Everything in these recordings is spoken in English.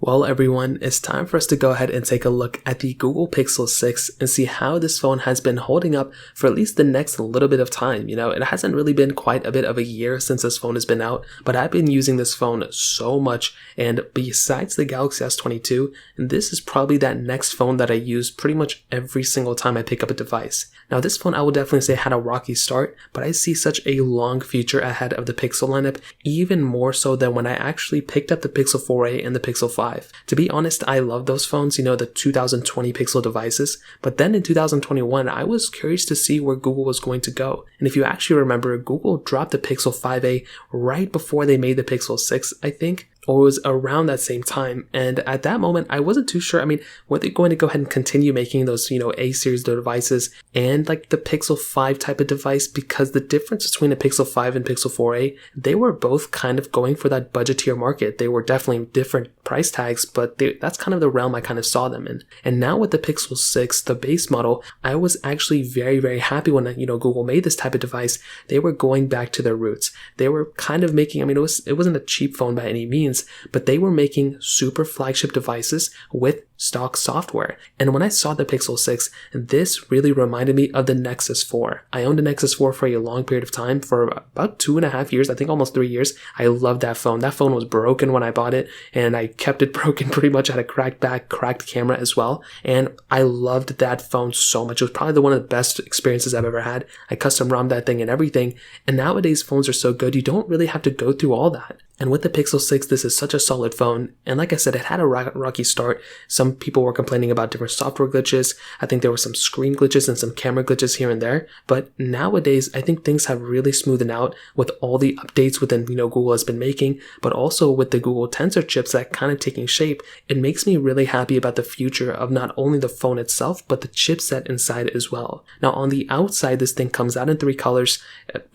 Well, everyone, it's time for us to go ahead and take a look at the Google Pixel 6 and see how this phone has been holding up for at least the next little bit of time. It hasn't really been quite a bit of a year since this phone has been out, but I've been using this phone so much, and besides the Galaxy S22, this is probably that next phone that I use pretty much every single time I pick up a device. Now, this phone I will definitely say had a rocky start, but I see such a long future ahead of the Pixel lineup, even more so than when I actually picked up the Pixel 4a and the Pixel 5. To be honest, I love those phones, the 2020 Pixel devices, but then in 2021, I was curious to see where Google was going to go. And if you actually remember, Google dropped the Pixel 5a right before they made the Pixel 6, I think, or it was around that same time. And at that moment, I wasn't too sure. Were they going to go ahead and continue making those, A series devices and like the Pixel 5 type of device? Because the difference between the Pixel 5 and Pixel 4a, they were both kind of going for that budget tier market. They were definitely different price tags, but that's kind of the realm I kind of saw them in. And now with the Pixel 6, the base model, I was actually very, very happy when, Google made this type of device. They were going back to their roots. They were kind of making, it wasn't a cheap phone by any means, but they were making super flagship devices with stock software. And when I saw the Pixel 6, this really reminded me of the Nexus 4. I owned a Nexus 4 for a long period of time, for about 2.5 years, I think almost 3 years. I loved that phone. That phone was broken when I bought it, and I kept it broken pretty much. I had a cracked back, cracked camera as well. And I loved that phone so much. It was probably one of the best experiences I've ever had. I custom ROM'd that thing and everything. And nowadays phones are so good, you don't really have to go through all that. And with the Pixel 6, this is such a solid phone. And like I said, it had a rocky start. Some people were complaining about different software glitches. I think there were some screen glitches and some camera glitches here and there. But nowadays, I think things have really smoothed out with all the updates within, Google has been making, but also with the Google Tensor chips that kind of taking shape. It makes me really happy about the future of not only the phone itself, but the chipset inside as well. Now, on the outside, this thing comes out in 3 colors.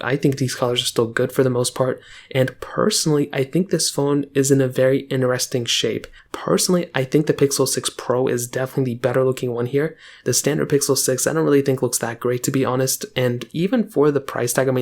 I think these colors are still good for the most part. And personally, I think this phone is in a very interesting shape. Personally, I think the Pixel 6 Pro is definitely the better looking one here. The standard Pixel 6, I don't really think looks that great, to be honest. And even for the price tag, I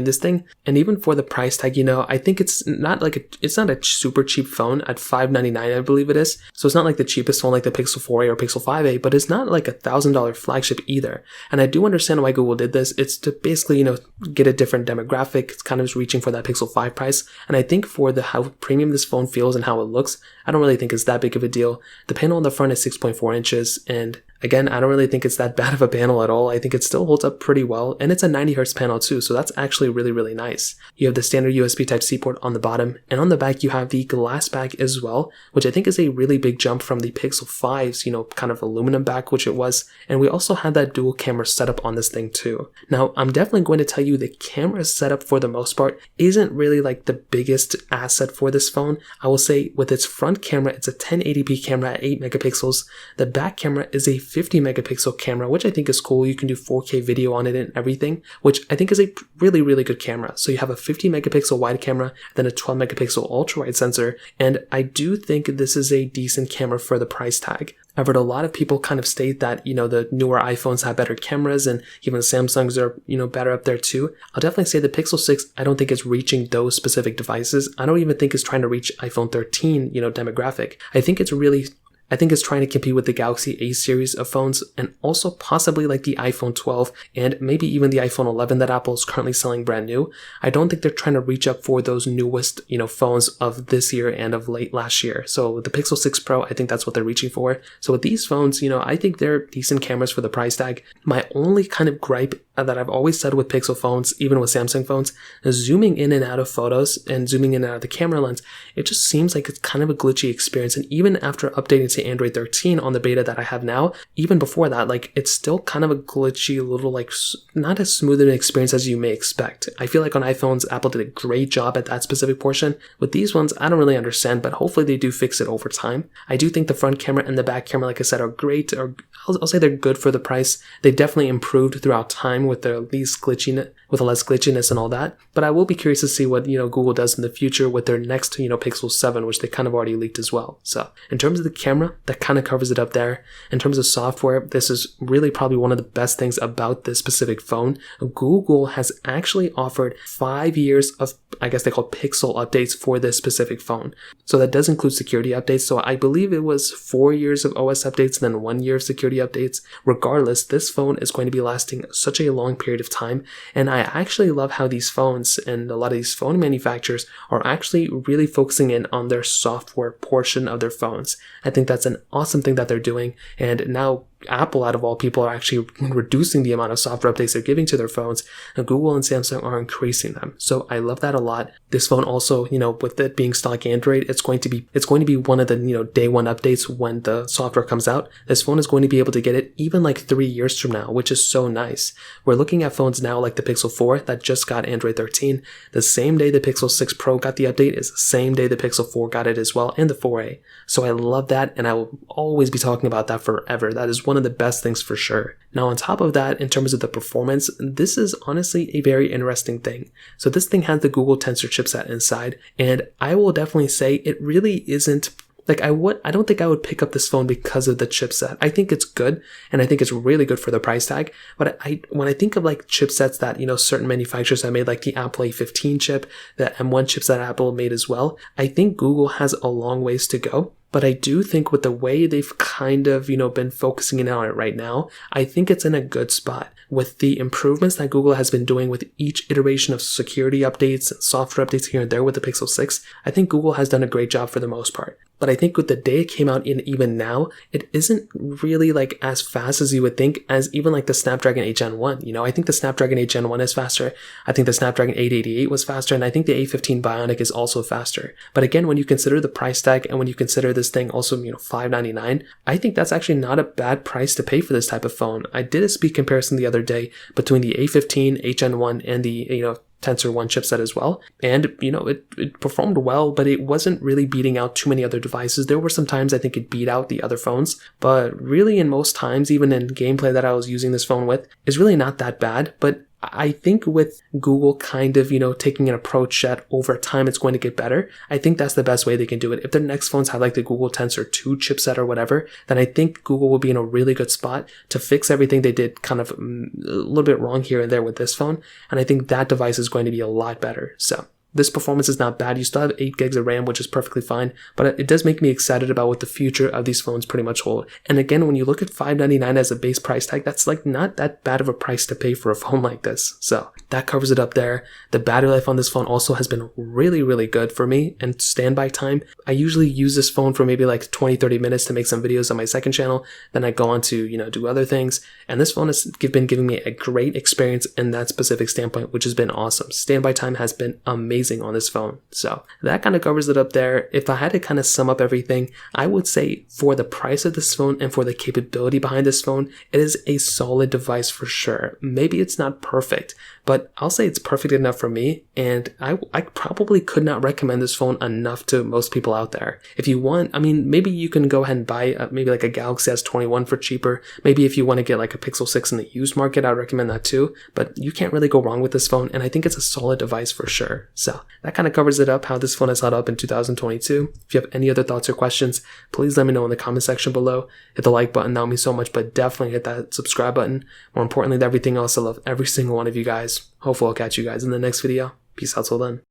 think it's not a super cheap phone at $599, I believe it is. So it's not like the cheapest phone like the Pixel 4a or Pixel 5a, but it's not like $1,000 flagship either. And I do understand why Google did this. It's to basically, get a different demographic. It's kind of reaching for that Pixel 5 price. And I think for how premium this phone feels and how it looks, I don't really think it's that big of a deal. The panel on the front is 6.4 inches, and again, I don't really think it's that bad of a panel at all. I think it still holds up pretty well, and it's a 90Hz panel too, so that's actually really, really nice. You have the standard USB Type-C port on the bottom, and on the back you have the glass back as well, which I think is a really big jump from the Pixel 5's, kind of aluminum back, which it was, and we also have that dual camera setup on this thing too. Now, I'm definitely going to tell you the camera setup for the most part isn't really like the biggest asset for this phone. I will say with its front camera, it's a 1080p camera at 8 megapixels. The back camera is a 50 megapixel camera, which I think is cool. You can do 4K video on it and everything, which I think is a really, really good camera. So you have a 50 megapixel wide camera, then a 12 megapixel ultra wide sensor. And I do think this is a decent camera for the price tag. I've heard a lot of people kind of state that, the newer iPhones have better cameras, and even Samsungs are, better up there too. I'll definitely say the Pixel 6, I don't think it's reaching those specific devices. I don't even think it's trying to reach iPhone 13, demographic. I think it's trying to compete with the Galaxy A series of phones, and also possibly like the iPhone 12 and maybe even the iPhone 11 that Apple is currently selling brand new. I don't think they're trying to reach up for those newest, phones of this year and of late last year. So with the Pixel 6 Pro, I think that's what they're reaching for. So with these phones, I think they're decent cameras for the price tag. My only kind of gripe that I've always said with Pixel phones, even with Samsung phones, is zooming in and out of photos and zooming in and out of the camera lens. It just seems like it's kind of a glitchy experience. And even after updating to Android 13 on the beta that I have now, even before that, it's still kind of a glitchy little, not as smooth an experience as you may expect. I feel like on iPhones, Apple did a great job at that specific portion. With these ones, I don't really understand, but hopefully they do fix it over time. I do think the front camera and the back camera, like I said, are great, or I'll say they're good for the price. They definitely improved throughout time with the less glitchiness and all that. But I will be curious to see what, Google does in the future with their next, Pixel 7, which they kind of already leaked as well. So in terms of the camera, that kind of covers it up there. In terms of software, this is really probably one of the best things about this specific phone. Google has actually offered 5 years of, I guess they call Pixel updates for this specific phone. So that does include security updates. So I believe it was 4 years of OS updates and then 1 year of security updates. Regardless, this phone is going to be lasting such a long period of time. And I actually love how these phones and a lot of these phone manufacturers are actually really focusing in on their software portion of their phones. I think that's an awesome thing that they're doing. And now Apple, out of all people, are actually reducing the amount of software updates they're giving to their phones, and Google and Samsung are increasing them. So I love that a lot. This phone also, with it being stock Android, it's going to be one of the, day one updates when the software comes out. This phone is going to be able to get it even like 3 years from now, which is so nice. We're looking at phones now like the Pixel 4 that just got Android 13. The same day the Pixel 6 Pro got the update is the same day the Pixel 4 got it as well, and the 4a. So I love that, and I will always be talking about that forever. That is one of the best things for sure. Now on top of that, in terms of the performance, this is honestly a very interesting thing. So this thing has the Google Tensor chipset inside, and I will definitely say it really isn't I don't think I would pick up this phone because of the chipset. I think it's good, and I think it's really good for the price tag. But when I think of like chipsets that, certain manufacturers have made, like the Apple A15 chip, the M1 chips that Apple made as well, I think Google has a long ways to go. But I do think with the way they've kind of, been focusing in on it right now, I think it's in a good spot. With the improvements that Google has been doing with each iteration of security updates and software updates here and there with the Pixel 6, I think Google has done a great job for the most part. But I think with the day it came out in even now, it isn't really like as fast as you would think as even like the Snapdragon 8 Gen 1. I think the Snapdragon 8 Gen 1 is faster. I think the Snapdragon 888 was faster. And I think the A15 Bionic is also faster. But again, when you consider the price tag and when you consider this thing also, $599, I think that's actually not a bad price to pay for this type of phone. I did a speed comparison the other day between the A15, 8 Gen 1 and the, Tensor 1 chipset as well. And, it performed well, but it wasn't really beating out too many other devices. There were some times I think it beat out the other phones, but really in most times, even in gameplay that I was using this phone with, is really not that bad. But I think with Google kind of, taking an approach that over time it's going to get better, I think that's the best way they can do it. If their next phones have like the Google Tensor 2 chipset or whatever, then I think Google will be in a really good spot to fix everything they did kind of a little bit wrong here and there with this phone. And I think that device is going to be a lot better. So this performance is not bad. You still have 8 gigs of RAM, which is perfectly fine, but it does make me excited about what the future of these phones pretty much hold. And again, when you look at $599 as a base price tag, that's like not that bad of a price to pay for a phone like this. So that covers it up there. The battery life on this phone also has been really, really good for me. And standby time, I usually use this phone for maybe like 20-30 minutes to make some videos on my second channel. Then I go on to, do other things. And this phone has been giving me a great experience in that specific standpoint, which has been awesome. Standby time has been amazing on this phone. So that kind of covers it up there. If I had to kind of sum up everything, I would say for the price of this phone and for the capability behind this phone, it is a solid device for sure. Maybe it's not perfect, but I'll say it's perfect enough for me. And I probably could not recommend this phone enough to most people out there. If you want, maybe you can go ahead and buy maybe like a Galaxy S21 for cheaper. Maybe if you want to get like a Pixel 6 in the used market, I would recommend that too. But you can't really go wrong with this phone. And I think it's a solid device for sure. So that kind of covers it up, how this phone has held up in 2022. If you have any other thoughts or questions, please let me know in the comment section below. Hit the like button, that would mean so much, but definitely hit that subscribe button. More importantly than everything else, I love every single one of you guys. Hopefully I'll catch you guys in the next video. Peace out till then.